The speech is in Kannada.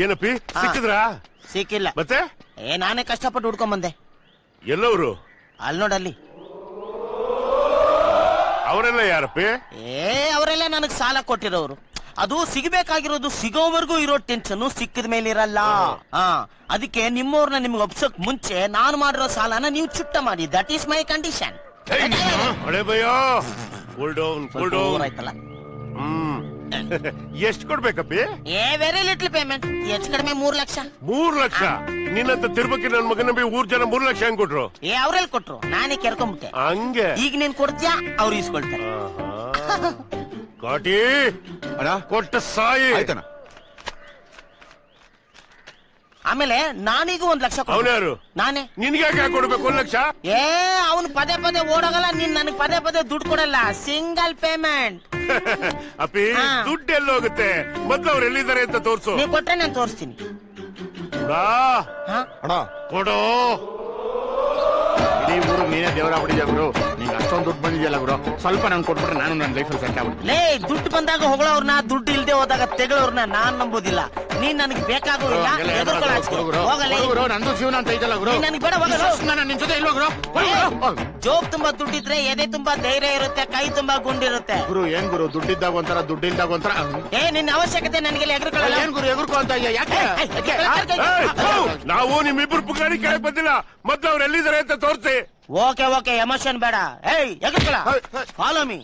ಏನಪ್ಪಿ ಸಿಕ್ಕಿದ್ರಾ? ಸಿಕ್ಕಿಲ್ಲ. ಮತ್ತೆ ನಾನೇ ಕಷ್ಟಪಟ್ಟು ಹುಡ್ಕೊಂಡ್ ಬಂದೆ. ಎಲ್ಲವರು? ಅಲ್ಲಿ ನೋಡಲ್ಲಿ. ಅವರೆಲ್ಲ ಯಾರಪ್ಪಿ? ಅವರೆಲ್ಲ ನನಗ್ ಸಾಲ ಕೊಟ್ಟಿರೋರು. ಅದು ಸಿಗಬೇಕಾಗಿರೋದು ಸಿಗೋವರೆಗೂ ಇರೋ ಟೆನ್ಷನ್ ಸಿಕ್ಕಿದ ಮೇಲೆ ಇರಲ್ಲ. ಅದಕ್ಕೆ ನಿಮ್ಮವ್ರನ್ನ ನಿಮ್ಗೆ ಒಪ್ಸಕ್ ಮುಂಚೆ ನಾನು ಮಾಡಿರೋ ಸಾಲನ ನೀವು ಚುಟ್ಟ ಮಾಡಿ. That is my condition. ಹಳೆ ಭಯ ಆಯ್ತಲ್ಲ. ಎಷ್ಟು ಕೊಡ್ಬೇಕಪ್ಪಿ? Very little payment. ಹೆಚ್ಚು ಕಡಿಮೆ 3 ಲಕ್ಷ. 3 ಲಕ್ಷ? ನಿನ್ನಂತ ತಿರ್ಬಕ್ಕೆ ನನ್ ಮಗನ ಊರ್ ಜನ 3 ಲಕ್ಷ ಹೆಂಗ್ ಕೊಟ್ರು? ಅವ್ರೆಲ್ಲಿ ಕೊಟ್ರು? ನಾನೇ ಕೆರ್ಕೊಂಡ್ಬಿಟ್ಟೆ. ಹಂಗೆ ಈಗ ನೀನ್ ಕೊಡ್ತೀಯಾ? ಅವ್ರು ಇಸ್ಕೊಳ್ತಾರೆ. ಕಾಟಿ ಕೊಟ್ಟ ಸಾಯಿ. ಆಮೇಲೆ ನಾನೀಗ 1 ಲಕ್ಷ. ಅವನ್ಯಾರು? ನಾನೇ. ನಿನ್ಗೆ ಯಾಕೆ ಕೊಡ್ಬೇಕು 1 ಲಕ್ಷ? ಅವನು ಪದೇ ಪದೇ ಓಡೋಗಲ್ಲ. ನೀನ್ ನನಗ್ ಪದೇ ಪದೇ ದುಡ್ಡು ಕೊಡಲ್ಲ. Single payment. ಅಪ್ಪಿ ದುಡ್ಡು ಎಲ್ಲಿ ಹೋಗುತ್ತೆ? ಮೊದ್ಲು ಅವ್ರು ಎಲ್ಲಿದ್ದಾರೆ ಅಂತ ತೋರ್ಸು. ನೀವ್ ಕೊಟ್ರೆ ನಾನು ತೋರಿಸ್ತೀನಿ. ಕೊಡೋ. ಇಡೀ ಊರು ನೀನೇ ದೇವರಾಗ್ಬಿಟ್ಟಿದ್ಯಾ ಗುರು. ನಿಂಗೆ ಅಷ್ಟೊಂದು ದುಡ್ಡು ಬಂದಿದ್ಯಲ್ಲ ಗುರು, ಸ್ವಲ್ಪ ನಂಗೆ ಕೊಟ್ಬಿಟ್ರೆ ನಾನು ನನ್ನ ಲೈಫಲ್ಲಿ ಸೆಟ್ ಆಗ್ಬಿಡ್ತೀನಿ. ದುಡ್ಡು ಬಂದಾಗ ಹೊಗಳವ್ರನ್ನ, ದುಡ್ಡು ಇಲ್ದೆ ಹೋದಾಗ ತೆಗಳವ್ರನ್ನ ನಾನ್ ನಂಬೋದಿಲ್ಲ. ನೀನ್ ನನಗೆ ಬೇಕಾಗೋದಿಲ್ಲ. ನಂದು ಜೀವನ ಅಂತ ಇದೆಯಲ್ಲ ಗುರು. ನನಗೆ ಬೇಡ. ನಾನು ನಿನ್ ಜೊತೆ ಇಲ್ವಾ ಗುರು? ಜೋಬ್ ತುಂಬಾ ದುಡ್ಡಿದ್ರೆ ಎದೆ ತುಂಬಾ ಧೈರ್ಯ ಇರುತ್ತೆ, ಕೈ ತುಂಬಾ ಗುಂಡಿರುತ್ತೆ. ಗುರು ಏನ್ ಗುರು, ದುಡ್ಡಿದ್ದಾಗ ಒಂಥರ, ದುಡ್ಡಿಲ್ದಾಗ ಒಂಥರ. ನಿನ್ನ ಅವಶ್ಯಕತೆ ನನಗೆ ಎಗರ್ಕೊಳ್ಳಲ್ಲ. ಏನ್ ಗುರು ಎಗರ್ಕೊ ಅಂತ ಇದೆಯಾ? ಯಾಕೆ ನಾವು ನಿಮ್ಮಿಬ್ರು ಪುಗಾರಿ ಕೇಳಕ್ ಬಂದಿಲ್ಲ. ಮೊದ್ಲು ಅವ್ರು ಎಲ್ಲಿದ್ದಾರೆ ಅಂತ ತೋರ್ಸಿ. ಓಕೆ ಎಮೋಷನ್ ಬೇಡ. ಎಗರ್ಕೊಳ್ಳ. Follow me.